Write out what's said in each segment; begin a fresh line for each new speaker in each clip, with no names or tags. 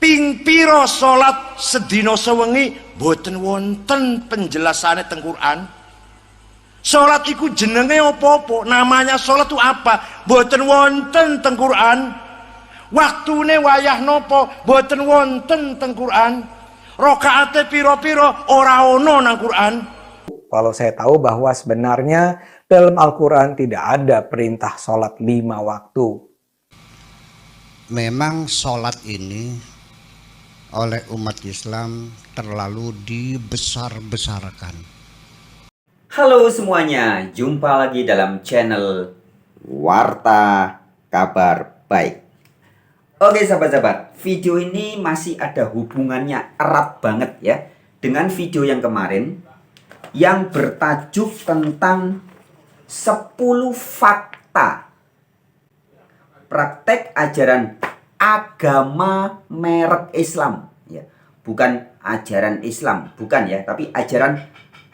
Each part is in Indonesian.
ping pira salat sedina sewengi boten wonten penjelasane teng Quran. Salat iku jenenge apa-apa, namanya salat itu apa? Boten wonten teng Quran. Waktune wayah napa boten wonten teng Quran. Rakaate pira-pira ora ana nang Quran.
Kalau saya tahu bahwa sebenarnya dalam Al-Quran tidak ada perintah sholat 5 waktu.
Memang sholat ini oleh umat Islam terlalu dibesar-besarkan.
Halo semuanya, jumpa lagi dalam channel Warta Kabar Baik. Oke sahabat-sahabat, video ini masih ada hubungannya erat banget ya dengan video yang kemarin yang bertajuk tentang 10 fakta praktek ajaran agama merek Islam ya. Bukan ajaran Islam, bukan ya, tapi ajaran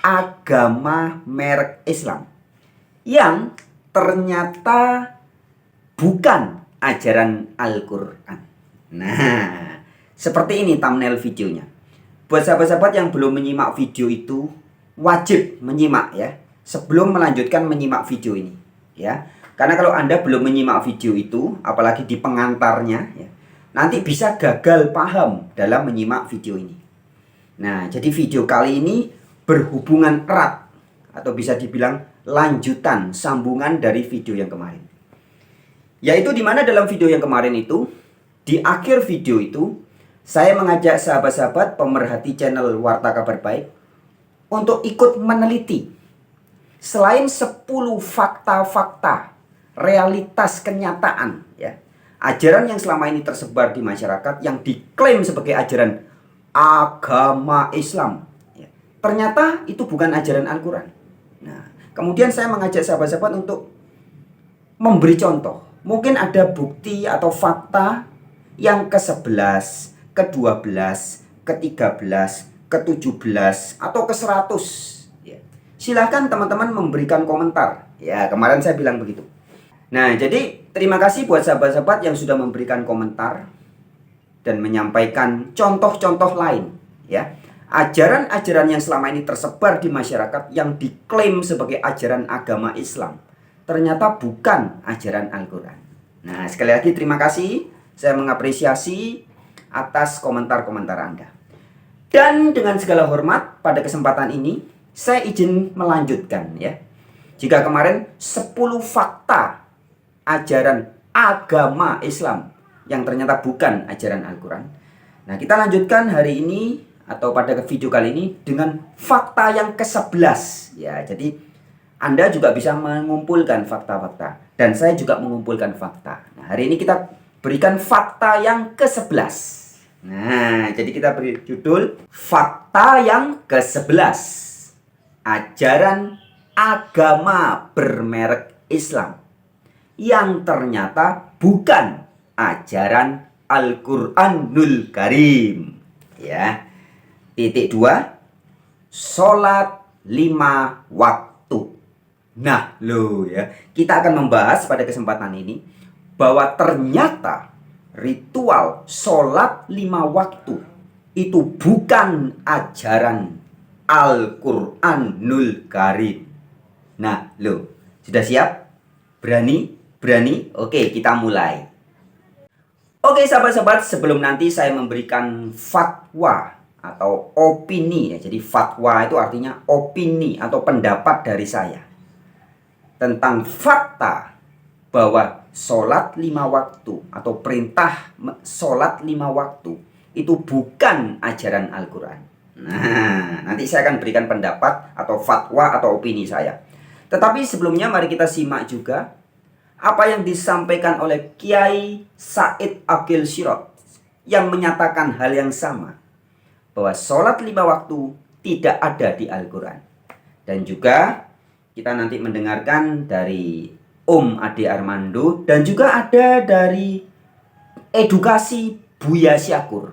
agama merek Islam yang ternyata bukan ajaran Al-Quran. Nah, seperti ini thumbnail videonya. Buat sahabat-sahabat yang belum menyimak video itu, wajib menyimak ya sebelum melanjutkan menyimak video ini ya. Karena kalau Anda belum menyimak video itu, apalagi di pengantarnya ya, nanti bisa gagal paham dalam menyimak video ini. Nah, jadi video kali ini berhubungan erat atau bisa dibilang lanjutan, sambungan dari video yang kemarin. Yaitu dimana dalam video yang kemarin itu, di akhir video itu, saya mengajak sahabat-sahabat pemerhati channel Warta Kabar Baik untuk ikut meneliti selain 10 fakta-fakta realitas kenyataan ya, ajaran yang selama ini tersebar di masyarakat yang diklaim sebagai ajaran agama Islam ya, ternyata itu bukan ajaran Al-Quran. Nah, kemudian saya mengajak sahabat-sahabat untuk memberi contoh. Mungkin ada bukti atau fakta yang ke-11, ke-12, ke-13, ke-17 atau ke-100 ya. Silahkan teman-teman memberikan komentar ya, kemarin saya bilang begitu. Nah, jadi terima kasih buat sahabat-sahabat yang sudah memberikan komentar dan menyampaikan contoh-contoh lain ya. Ajaran-ajaran yang selama ini tersebar di masyarakat yang diklaim sebagai ajaran agama Islam ternyata bukan ajaran Al-Quran. Nah, sekali lagi terima kasih. Saya mengapresiasi atas komentar-komentar Anda. Dan dengan segala hormat pada kesempatan ini saya izin melanjutkan ya. Jika kemarin 10 fakta ajaran agama Islam yang ternyata bukan ajaran Al-Quran. Nah, kita lanjutkan hari ini atau pada video kali ini dengan fakta yang ke-11 ya. Jadi Anda juga bisa mengumpulkan fakta-fakta dan saya juga mengumpulkan fakta. Nah, hari ini kita berikan fakta yang ke-11. Nah, jadi kita beri judul fakta yang ke-11. Ajaran agama bermerek Islam yang ternyata bukan ajaran Al-Quranul Karim ya. Titik 2, sholat 5 waktu. Nah loh ya, kita akan membahas pada kesempatan ini bahwa ternyata ritual sholat 5 waktu itu bukan ajaran Al-Quranul Karim. Nah loh, sudah siap? Berani? Berani? Oke, kita mulai. Oke sahabat-sahabat, sebelum nanti saya memberikan fatwa atau opini ya. Jadi fatwa itu artinya opini atau pendapat dari saya tentang fakta bahwa sholat 5 waktu atau perintah sholat 5 waktu itu bukan ajaran Al-Quran. Nah, nanti saya akan berikan pendapat atau fatwa atau opini saya. Tetapi sebelumnya mari kita simak juga apa yang disampaikan oleh Kiai Said Aqil Sirot yang menyatakan hal yang sama, bahwa sholat 5 waktu tidak ada di Al-Quran. Dan juga kita nanti mendengarkan dari Ade Armando dan juga ada dari edukasi Buya Syakur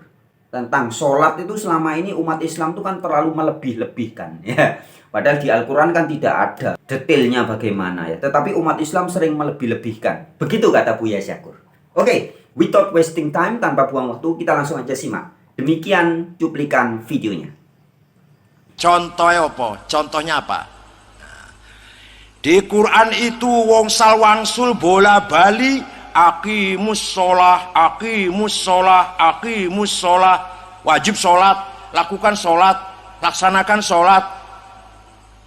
tentang sholat itu selama ini umat Islam itu kan terlalu melebih-lebihkan ya. Padahal di Al-Quran kan tidak ada detailnya bagaimana ya. Tetapi umat Islam sering melebih-lebihkan. Begitu kata Buya Syakur. Oke, Without wasting time, tanpa buang waktu, kita langsung aja simak. Demikian cuplikan videonya.
Contohnya apa? Contohnya apa? Di Quran itu wong salwangsul bola bali aqimus sholah, aqimus sholah, aqimus sholah. Wajib sholat, lakukan sholat, laksanakan sholat.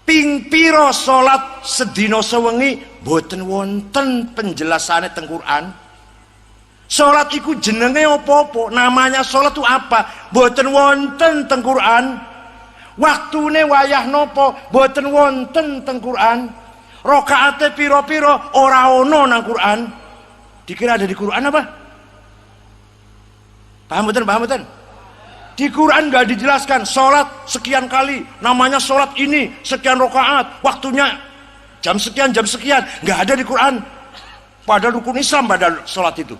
Ping piro sholat sedina sewengi boten wonten penjelasane teng Quran. Sholat iku jenenge apa-apa, namanya sholat itu apa? Boten wonten teng Quran. Waktune wayah nopo boten wonten teng Quran. Rakaate piro-piro ora ono nang Quran. Dikira ada di Quran apa? Paham boten? Paham boten? Di Quran nggak dijelaskan sholat sekian kali, namanya sholat ini sekian rakaat, waktunya jam sekian, nggak ada di Quran. Padahal rukun Islam pada sholat itu.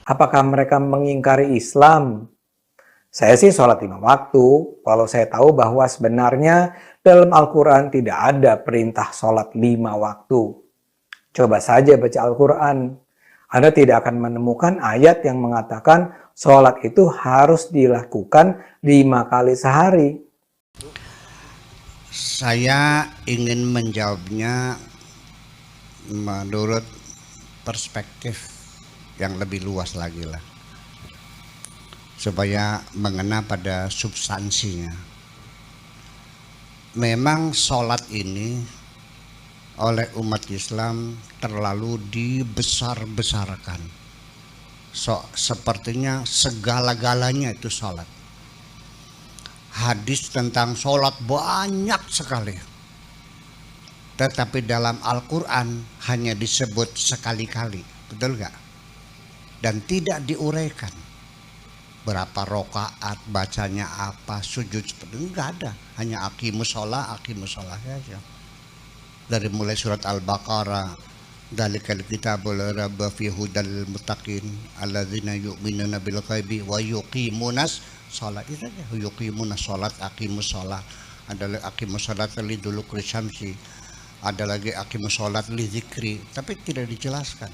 Apakah mereka mengingkari Islam? Saya sih sholat 5 waktu, walau saya tahu bahwa sebenarnya dalam Al-Quran tidak ada perintah sholat 5 waktu. Coba saja baca Al-Quran. Anda tidak akan menemukan ayat yang mengatakan sholat itu harus dilakukan 5 kali sehari.
Saya ingin menjawabnya menurut perspektif yang lebih luas lagi lah, supaya mengena pada substansinya. Memang sholat ini oleh umat Islam terlalu dibesar-besarkan. Sepertinya segala-galanya itu sholat. Hadis tentang sholat banyak sekali, tetapi dalam Al-Quran hanya disebut sekali-kali, betul nggak? Dan tidak diuraikan berapa rokaat, bacanya apa, sujud seperti itu nggak ada, hanya aqimus sholah saja. Dari mulai surat Al-Baqarah, dzalikal kitabul la raiba fihi hudal lil muttaqin alladzina yu'minuna bil ghaibi wa yuqimunas sholat. Itu saja, yuqimunas sholat, aqimus sholah. Ada lagi aqimus sholat li duluki syamsi, ada lagi aqimus sholat li dzikri, tapi tidak dijelaskan.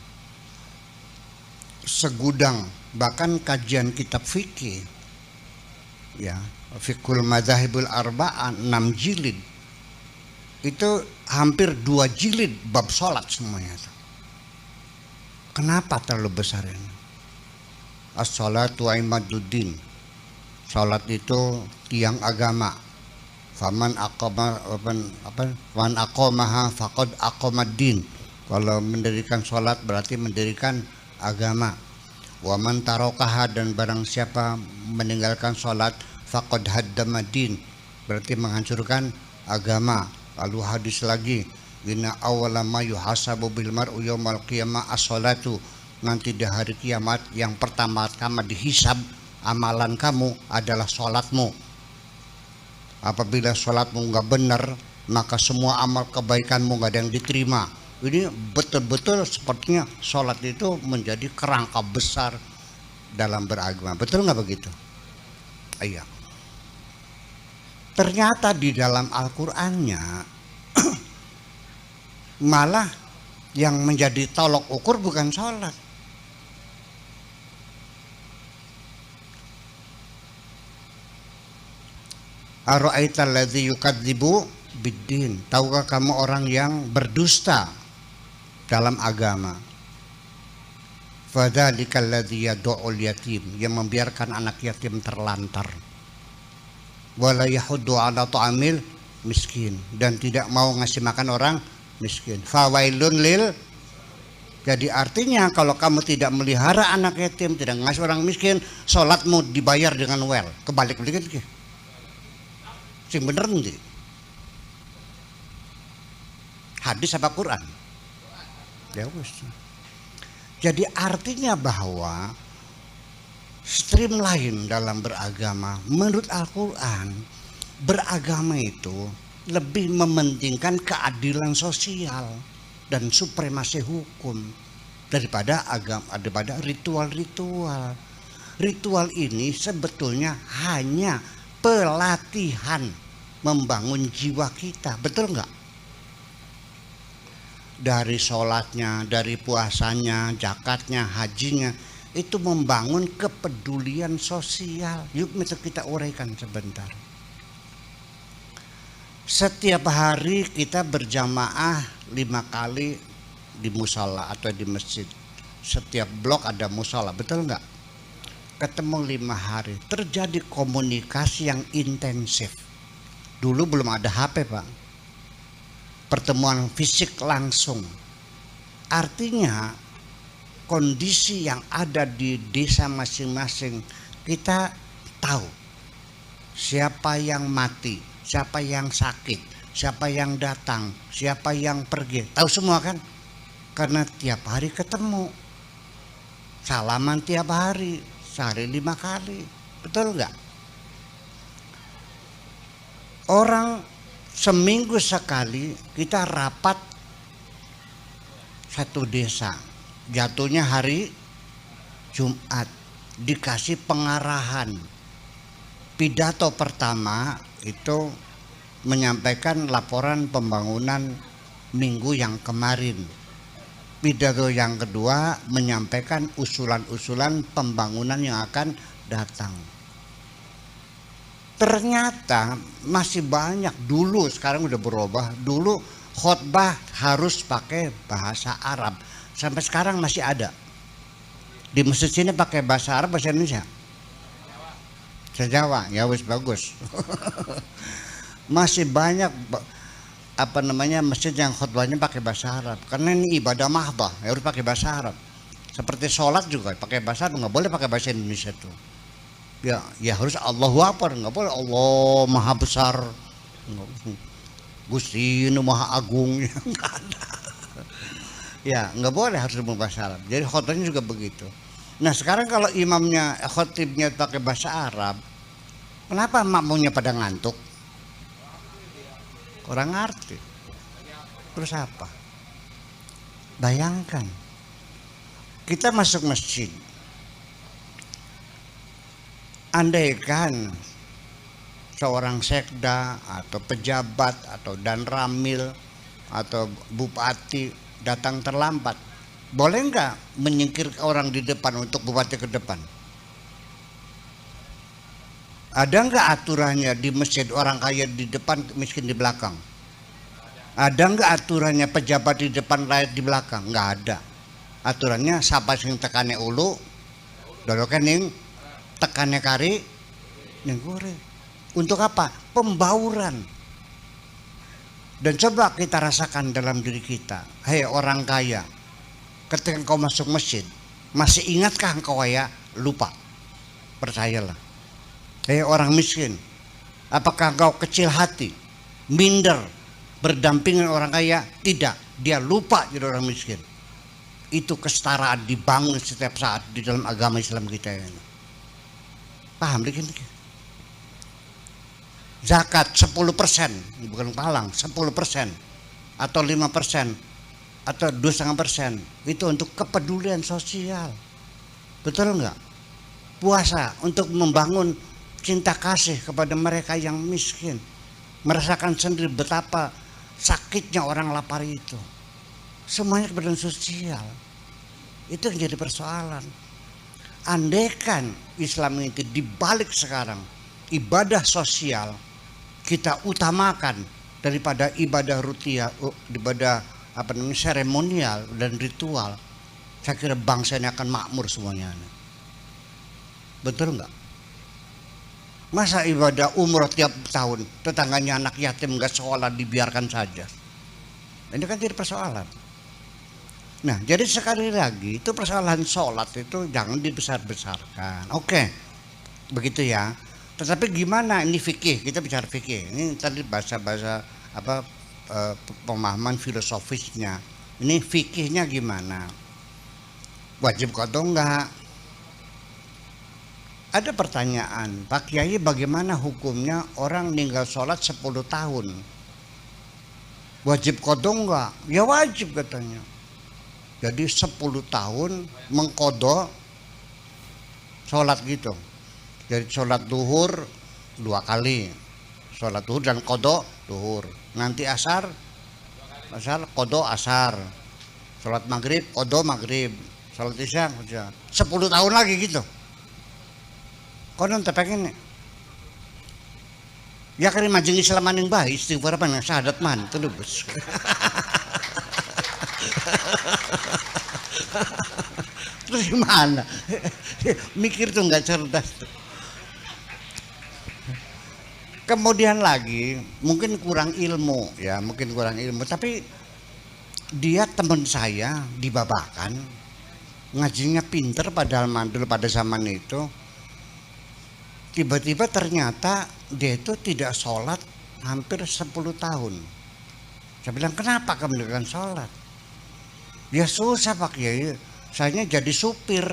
Segudang, bahkan kajian kitab fikih, ya, Fiqhul Madzhabul Arba'ah 6 jilid, itu hampir 2 jilid bab sholat semuanya. Kenapa terlalu besar ini? As-sholatu imaduddin, sholat itu tiang agama. Faman aqamaha faqad aqamaddin. Kalau mendirikan sholat berarti mendirikan agama. Waman tarokaha, dan barang siapa meninggalkan sholat faqad haddamadin, berarti menghancurkan agama. Lalu hadis lagi, inna awwala ma yuhasabu bil mar'u yaumal qiyamah as-sholatu, nanti di hari kiamat yang pertama-tama dihisab amalan kamu adalah sholatmu. Apabila sholatmu nggak benar, maka semua amal kebaikanmu nggak ada yang diterima. Ini betul-betul sepertinya sholat itu menjadi kerangka besar dalam beragama. Betul nggak begitu? Iya. Ternyata di dalam Al-Qur'annya malah yang menjadi tolok ukur bukan sholat. Ara'aital ladzi yukadzibu biddin. Tahukah kamu orang yang berdusta dalam agama? Fadzalikal ladzi yad'ul yatim, yang membiarkan anak yatim terlantar. Wala yahuddu ala ta'amil miskin, dan tidak mau ngasih makan orang miskin. Fawailun lil, jadi artinya kalau kamu tidak melihara anak yatim, tidak ngasih orang miskin, sholatmu dibayar dengan well. Kebalik-balik gitu. Sing bener nanti. Hadis apa Quran? Ya wis. Jadi artinya bahwa streamline dalam beragama menurut Al-Quran, beragama itu lebih mementingkan keadilan sosial dan supremasi hukum daripada agama, daripada ritual-ritual. Ritual ini sebetulnya hanya pelatihan membangun jiwa kita, betul nggak? Dari sholatnya, dari puasanya, zakatnya, hajinya, itu membangun kepedulian sosial. Yuk kita uraikan sebentar. Setiap hari kita berjamaah 5 kali di musola atau di masjid. Setiap blok ada musola, betul nggak? Ketemu 5 hari, terjadi komunikasi yang intensif. Dulu belum ada HP, Pak. Pertemuan fisik langsung. Artinya kondisi yang ada di desa masing-masing, kita tahu siapa yang mati, siapa yang sakit, siapa yang datang, siapa yang pergi. Tahu semua kan? Karena tiap hari ketemu. Salaman tiap hari, sehari 5 kali. Betul nggak? Orang seminggu sekali kita rapat satu desa. Jatuhnya hari Jumat, dikasih pengarahan. Pidato pertama itu menyampaikan laporan pembangunan minggu yang kemarin. Pidato yang kedua menyampaikan usulan-usulan pembangunan yang akan datang. Ternyata masih banyak. Dulu, sekarang udah berubah. Dulu khotbah harus pakai bahasa Arab. Sampai sekarang masih ada. Di masjid sini pakai bahasa Arab, bahasa Indonesia. Bahasa Jawa, ya wis bagus. Masih banyak masjid yang khotbahnya pakai bahasa Arab. Karena ini ibadah mahdah, ya harus pakai bahasa Arab. Seperti sholat juga pakai bahasa Arab, nggak boleh pakai bahasa Indonesia tuh. Ya harus Allahu Akbar, nggak boleh Allah Maha Besar, Gusti Nu Maha Agung, nggak ada. Ya nggak boleh, harus berbahasa Arab. Jadi khotbahnya juga begitu. Nah sekarang kalau imamnya khotibnya pakai bahasa Arab, kenapa makmumnya pada ngantuk? Kurang ngerti. Terus apa? Bayangkan, kita masuk masjid. Andaikan seorang sekda atau pejabat atau dan ramil atau bupati datang terlambat, boleh nggak menyingkir orang di depan untuk bupati ke depan? Ada nggak aturannya di masjid orang kaya di depan, miskin di belakang? Ada nggak aturannya pejabat di depan, rakyat di belakang? Nggak ada. Aturannya siapa sing tekane ulu, dolokan ning tekannya kari, ning gore. Untuk apa? Pembauran. Dan coba kita rasakan dalam diri kita. Hei orang kaya, ketika kau masuk masjid, masih ingatkah engkau ya? Lupa. Percayalah. Hei orang miskin, apakah engkau kecil hati, minder, berdampingan orang kaya? Tidak, dia lupa jadi orang miskin. Itu kesetaraan dibangun setiap saat di dalam agama Islam kita ini. Paham dikit? Zakat 10%, bukan palang, 10% atau 5% atau 2,5%, itu untuk kepedulian sosial. Betul enggak? Puasa untuk membangun cinta kasih kepada mereka yang miskin. Merasakan sendiri betapa sakitnya orang lapar itu. Semuanya kepedulian sosial. Itu yang jadi persoalan. Andaikan Islam itu dibalik sekarang, ibadah sosial kita utamakan daripada ibadah rutia, ibadah seremonial dan ritual, saya kira bangsa ini akan makmur semuanya. Betul enggak? Masa ibadah umroh tiap tahun, tetangganya anak yatim enggak sekolah dibiarkan saja? Ini kan jadi persoalan. Nah, jadi sekali lagi itu persoalan sholat itu jangan dibesar-besarkan. Oke, begitu ya. Tetapi gimana ini fikih? Kita bicara fikih. Ini tadi bahasa-bahasa pemahaman filosofisnya. Ini fikihnya gimana? Wajib qadha enggak? Ada pertanyaan, Pak Kiai, bagaimana hukumnya orang meninggal sholat 10 tahun? Wajib qadha enggak? Ya wajib katanya. Jadi 10 tahun mengqadha sholat gitu. Jadi sholat duhur 2 kali, sholat duhur dan qadha duhur. Nanti asar qadha asar. Sholat maghrib qadha maghrib. sholat isya 10 tahun lagi gitu. Konon pengen ya kali majeng Islaman yang baik istighfar apa yang syahadat man itu bos. Terus gimana? Mikir tuh nggak cerdas. Kemudian lagi mungkin kurang ilmu ya, mungkin kurang ilmu, tapi dia teman saya di Babakan, ngajinya pinter padahal mandul pada zaman itu. Tiba-tiba ternyata dia itu tidak sholat hampir 10 tahun. Saya bilang, kenapa kamu tidak sholat? Ya susah Pak Kiai, saya jadi supir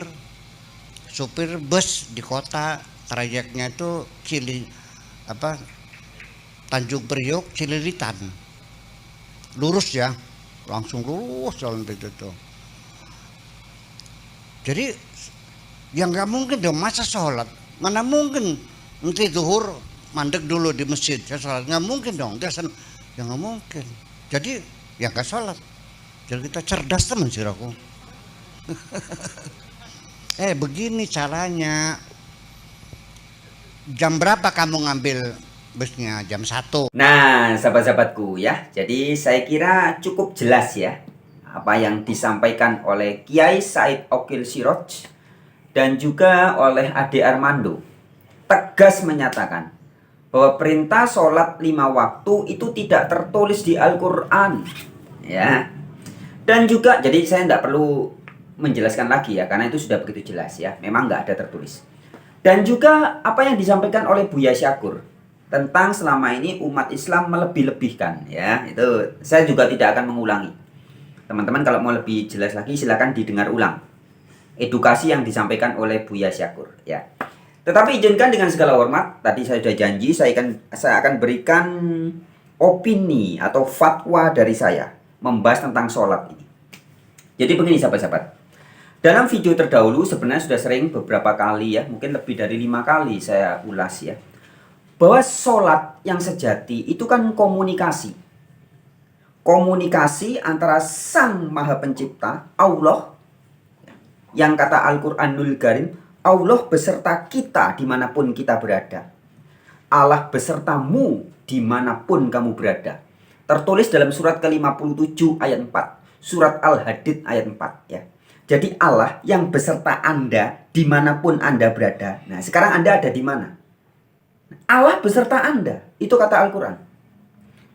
bus di kota, trayeknya itu Tanjung Priok Cililitan, lurus ya, langsung lurus jalan itu tuh. Jadi ya nggak mungkin dong masa sholat, mana mungkin nanti zuhur mandek dulu di masjid ya sholat, nggak mungkin dong, ya nggak mungkin. Jadi ya nggak sholat. Jadi kita cerdas teman sih aku. Begini caranya. Jam berapa kamu ngambil busnya? Jam 1.
Nah, sahabat-sahabatku ya. Jadi saya kira cukup jelas ya apa yang disampaikan oleh Kiai Said Oqil Siroj dan juga oleh Ade Armando. Tegas menyatakan bahwa perintah sholat 5 waktu itu tidak tertulis di Al-Quran ya. Dan juga jadi saya tidak perlu menjelaskan lagi ya, karena itu sudah begitu jelas ya. Memang nggak ada tertulis. Dan juga apa yang disampaikan oleh Buya Syakur tentang selama ini umat Islam melebih-lebihkan ya, itu saya juga tidak akan mengulangi. Teman-teman kalau mau lebih jelas lagi silakan didengar ulang edukasi yang disampaikan oleh Buya Syakur ya. Tetapi izinkan dengan segala hormat, tadi saya sudah janji saya akan berikan opini atau fatwa dari saya membahas tentang sholat ini. Jadi begini sahabat-sahabat, dalam video terdahulu sebenarnya sudah sering beberapa kali ya, mungkin lebih dari 5 kali saya ulas ya, bahwa sholat yang sejati itu kan komunikasi. Komunikasi antara Sang Maha Pencipta, Allah, yang kata Al-Quranul Karim, Allah beserta kita dimanapun kita berada. Allah besertamu dimanapun kamu berada. Tertulis dalam surat ke-57 ayat 4. Surat Al-Hadid ayat 4 ya. Jadi Allah yang beserta Anda dimanapun Anda berada. Nah sekarang Anda ada di mana? Allah beserta Anda. Itu kata Al-Quran.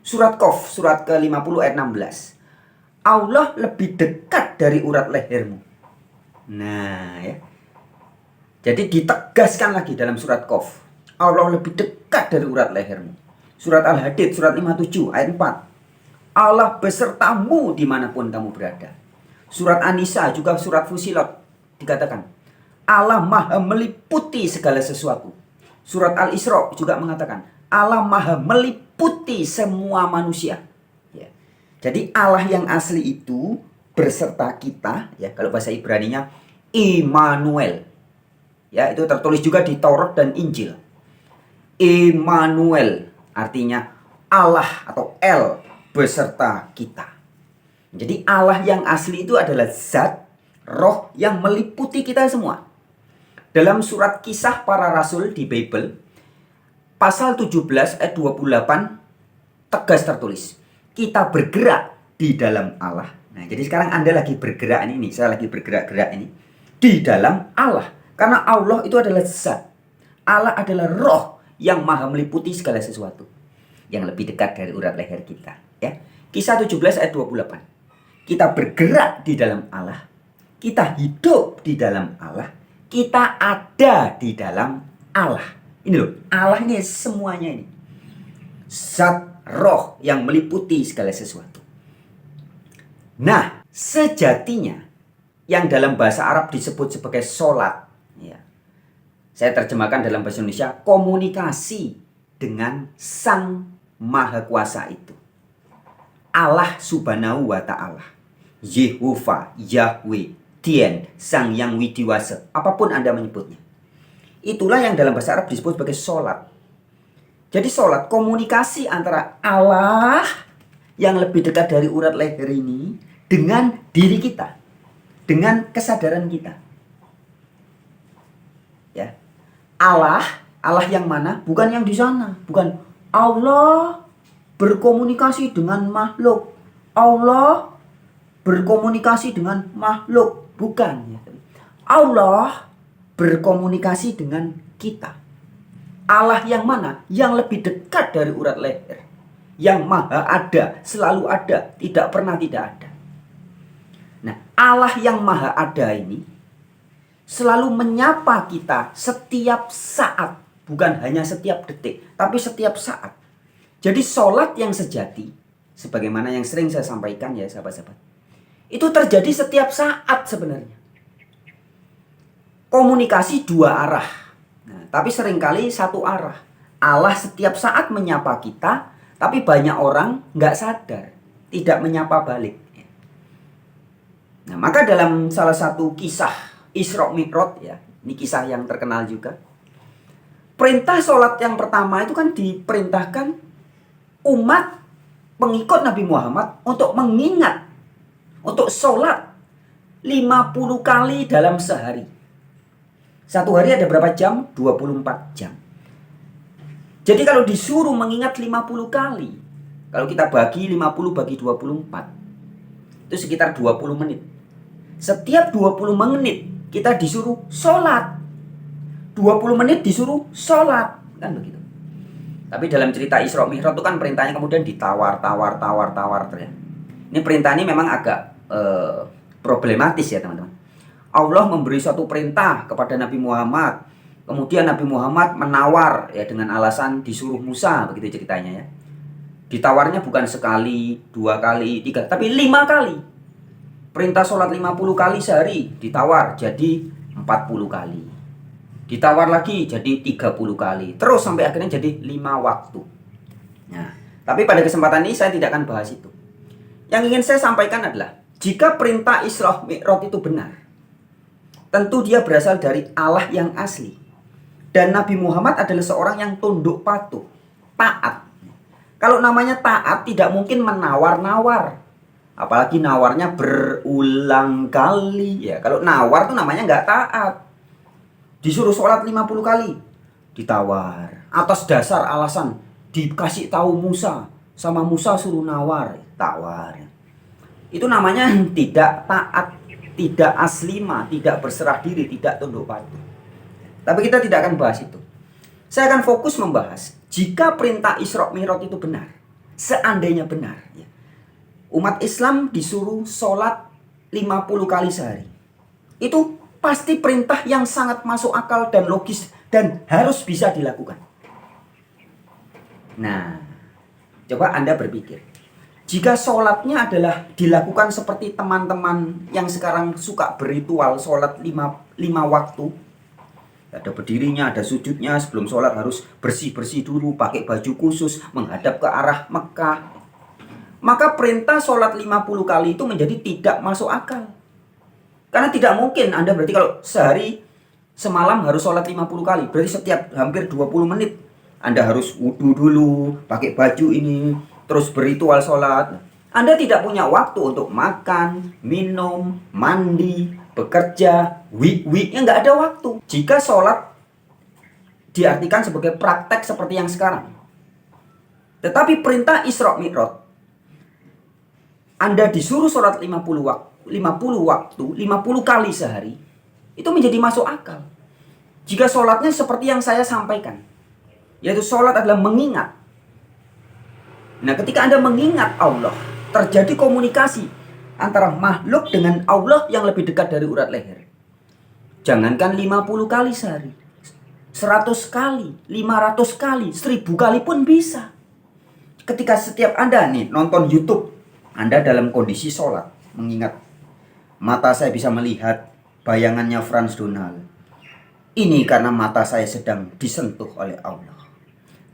Surat Qaf, surat ke-50 ayat 16. Allah lebih dekat dari urat lehermu. Nah ya. Jadi ditegaskan lagi dalam surat Qaf. Allah lebih dekat dari urat lehermu. Surat Al-Hadid, surat 57 ayat 4. Allah besertamu dimanapun kamu berada. Surat An-Nisa juga surat Fusilat dikatakan Allah maha meliputi segala sesuatu. Surat Al-Isra juga mengatakan Allah maha meliputi semua manusia ya. Jadi Allah yang asli itu berserta kita ya. Kalau bahasa Ibraninya Immanuel ya, itu tertulis juga di Taurat dan Injil. Immanuel artinya Allah atau El beserta kita. Jadi Allah yang asli itu adalah zat roh yang meliputi kita semua. Dalam surat Kisah Para Rasul di Bible pasal 17 ayat 28 tegas tertulis, kita bergerak di dalam Allah. Nah, jadi sekarang Anda lagi bergerak ini, saya lagi bergerak-gerak ini di dalam Allah. Karena Allah itu adalah zat. Allah adalah roh yang maha meliputi segala sesuatu. Yang lebih dekat dari urat leher kita ya. Kisah 17 ayat 28. Kita bergerak di dalam Allah, kita hidup di dalam Allah, kita ada di dalam Allah. Ini loh, Allah ini semuanya ini. Zat roh yang meliputi segala sesuatu. Nah, sejatinya yang dalam bahasa Arab disebut sebagai sholat, ya, saya terjemahkan dalam bahasa Indonesia, komunikasi dengan Sang Maha Kuasa itu. Allah Subhanahu wa Ta'ala, Yehovah, Yahweh, Tien, Sang Yang Widiwasa, apapun Anda menyebutnya. Itulah yang dalam bahasa Arab disebut sebagai sholat. Jadi sholat komunikasi antara Allah yang lebih dekat dari urat leher ini dengan diri kita. dengan kesadaran kita. Ya. Allah yang mana? Bukan yang di sana. Bukan Allah berkomunikasi dengan makhluk. Allah berkomunikasi dengan makhluk. Bukan. Allah berkomunikasi dengan kita. Allah yang mana? Yang lebih dekat dari urat leher. Yang maha ada, selalu ada, tidak pernah tidak ada. Nah, Allah yang maha ada ini selalu menyapa kita setiap saat. Bukan hanya setiap detik, tapi setiap saat. Jadi sholat yang sejati, sebagaimana yang sering saya sampaikan ya sahabat-sahabat, itu terjadi setiap saat sebenarnya. Komunikasi dua arah. Nah, tapi seringkali satu arah. Allah setiap saat menyapa kita, tapi banyak orang nggak sadar, tidak menyapa balik. Nah, maka dalam salah satu kisah Isra Mi'raj ya, ini kisah yang terkenal juga. Perintah sholat yang pertama itu kan diperintahkan umat pengikut Nabi Muhammad untuk mengingat, untuk sholat 50 kali dalam sehari. Satu hari ada berapa jam? 24 jam. Jadi kalau disuruh mengingat 50 kali, kalau kita bagi 50 bagi 24, itu sekitar 20 menit. Setiap 20 menit kita disuruh sholat. 20 menit disuruh sholat. Kan begitu. Tapi dalam cerita Isra Mi'raj itu kan perintahnya kemudian ditawar. Ya. Ini perintah ini memang agak problematis ya teman-teman. Allah memberi suatu perintah kepada Nabi Muhammad. Kemudian Nabi Muhammad menawar ya dengan alasan disuruh Musa, begitu ceritanya ya. Ditawarnya bukan sekali, 2 kali, 3, tapi 5 kali. Perintah sholat 50 kali sehari ditawar jadi 40 kali. Ditawar lagi jadi 30 kali. Terus sampai akhirnya jadi 5 waktu. Nah, tapi pada kesempatan ini saya tidak akan bahas itu. Yang ingin saya sampaikan adalah jika perintah Isra Mi'raj itu benar, tentu dia berasal dari Allah yang asli. Dan Nabi Muhammad adalah seorang yang tunduk patuh, taat. Kalau namanya taat tidak mungkin menawar-nawar. Apalagi nawarnya berulang kali. Ya, kalau nawar tuh namanya nggak taat. Disuruh sholat 50 kali, ditawar. Atas dasar alasan dikasih tahu Musa, sama Musa suruh nawar, tawar. Itu namanya tidak taat, tidak aslima, tidak berserah diri, tidak tunduk patuh. Tapi kita tidak akan bahas itu. Saya akan fokus membahas jika perintah Isra Mi'raj itu benar, seandainya benar ya, umat Islam disuruh sholat 50 kali sehari. Itu pasti perintah yang sangat masuk akal dan logis dan harus bisa dilakukan. Nah, coba Anda berpikir, jika sholatnya adalah dilakukan seperti teman-teman yang sekarang suka berritual sholat 5 waktu, ada berdirinya, ada sujudnya, sebelum sholat harus bersih-bersih dulu, pakai baju khusus, menghadap ke arah Mekah. Maka perintah sholat 50 kali itu menjadi tidak masuk akal. Karena tidak mungkin Anda berarti kalau sehari semalam harus sholat 50 kali. Berarti setiap hampir 20 menit Anda harus wudu dulu, pakai baju ini, terus berritual sholat. Anda tidak punya waktu untuk makan, minum, mandi, bekerja, ya nggak ada waktu. Jika sholat diartikan sebagai praktek seperti yang sekarang. Tetapi perintah Isra Mi'raj, Anda disuruh sholat 50 waktu, 50 kali sehari, itu menjadi masuk akal. Jika sholatnya seperti yang saya sampaikan, yaitu sholat adalah mengingat. Nah, ketika Anda mengingat Allah, terjadi komunikasi antara makhluk dengan Allah yang lebih dekat dari urat leher. Jangankan 50 kali sehari, 100 kali, 500 kali, 1000 kali pun bisa. Ketika setiap Anda nih nonton YouTube, Anda dalam kondisi sholat, mengingat, mata saya bisa melihat bayangannya Frans Donald. Ini karena mata saya sedang disentuh oleh Allah.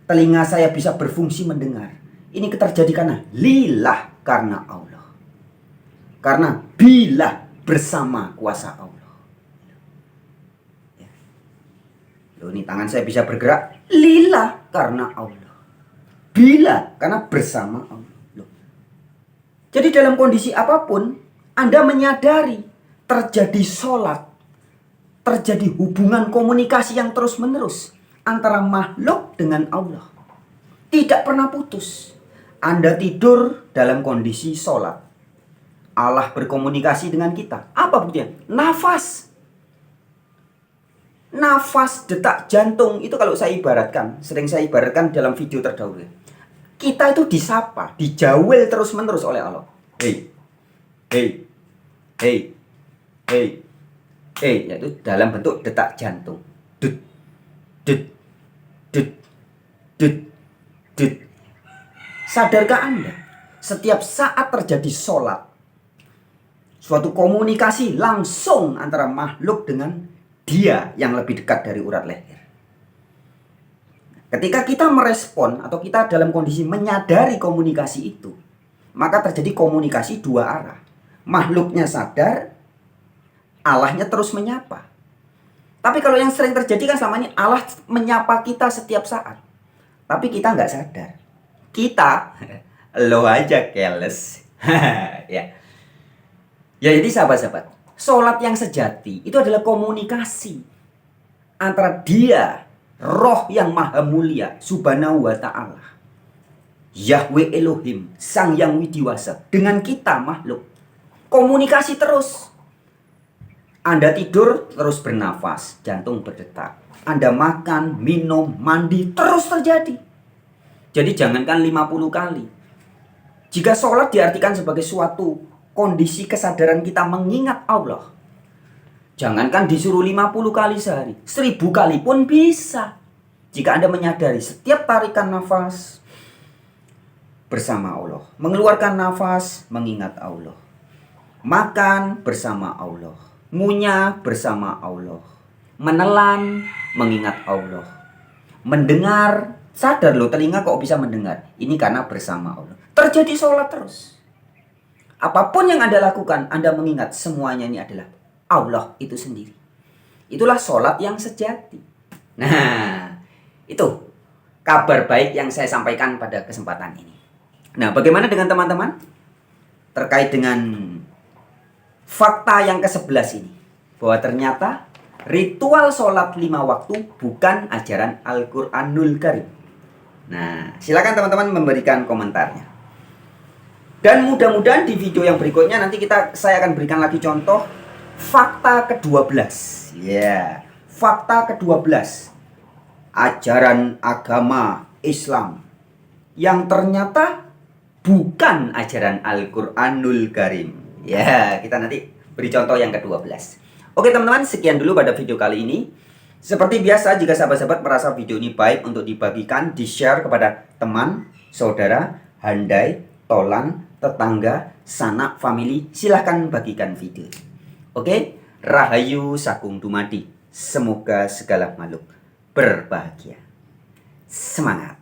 Telinga saya bisa berfungsi mendengar. Ini terjadi karena lillah, karena Allah. Karena bila bersama kuasa Allah. Loh, ini tangan saya bisa bergerak lillah, karena Allah. Bila, karena bersama Allah. Loh. Jadi dalam kondisi apapun, Anda menyadari terjadi sholat, terjadi hubungan komunikasi yang terus-menerus antara makhluk dengan Allah. Tidak pernah putus. Anda tidur dalam kondisi sholat. Allah berkomunikasi dengan kita. Apa buktinya? Nafas. Nafas, detak jantung. Itu kalau saya ibaratkan, sering saya ibaratkan dalam video terdahulu. Kita itu disapa, dijawel terus-menerus oleh Allah. Hei, hei, hei, hei, hei. Yaitu dalam bentuk detak jantung. Dut, dut, dut, dut, dut. Sadarkah Anda? Setiap saat terjadi sholat, suatu komunikasi langsung antara makhluk dengan Dia yang lebih dekat dari urat leher. Ketika kita merespon atau kita dalam kondisi menyadari komunikasi itu, maka terjadi komunikasi dua arah. Makhluknya sadar, Allahnya terus menyapa. Tapi kalau yang sering terjadi kan selama ini Allah menyapa kita setiap saat. Tapi kita nggak sadar. Kita, lo aja careless. Ya. Ya jadi sahabat-sahabat, sholat yang sejati itu adalah komunikasi antara Dia, Roh yang maha mulia, Subhanahu wa ta'ala, Yahweh Elohim, Sang Yang Widiwasa, dengan kita makhluk. Komunikasi terus. Anda tidur terus bernafas, jantung berdetak. Anda makan, minum, mandi terus terjadi. Jadi jangankan 50 kali. Jika sholat diartikan sebagai suatu kondisi kesadaran kita mengingat Allah, jangankan disuruh 50 kali sehari, 1000 kali pun bisa. Jika Anda menyadari setiap tarikan nafas bersama Allah, mengeluarkan nafas mengingat Allah, makan bersama Allah, ngunyah bersama Allah, menelan mengingat Allah, mendengar, sadar loh telinga kok bisa mendengar, ini karena bersama Allah. Terjadi sholat terus. Apapun yang Anda lakukan, Anda mengingat semuanya ini adalah Allah itu sendiri. Itulah sholat yang sejati. Nah, itu kabar baik yang saya sampaikan pada kesempatan ini. Nah, bagaimana dengan teman-teman? Terkait dengan fakta yang ke-11 ini. Bahwa ternyata ritual sholat 5 waktu bukan ajaran Al-Quranul Karim. Nah, silakan teman-teman memberikan komentarnya. Dan mudah-mudahan di video yang berikutnya nanti saya akan berikan lagi contoh fakta ke-12. Ya, fakta ke-12. Ajaran agama Islam yang ternyata bukan ajaran Al-Quranul Karim. Ya, kita nanti beri contoh yang ke-12. Oke teman-teman, sekian dulu pada video kali ini. Seperti biasa, jika sahabat-sahabat merasa video ini baik untuk dibagikan, di-share kepada teman, saudara, handai, tolan, tetangga, sanak, family, silahkan bagikan video. Oke, Rahayu Sakung Dumadi. Semoga segala makhluk berbahagia. Semangat.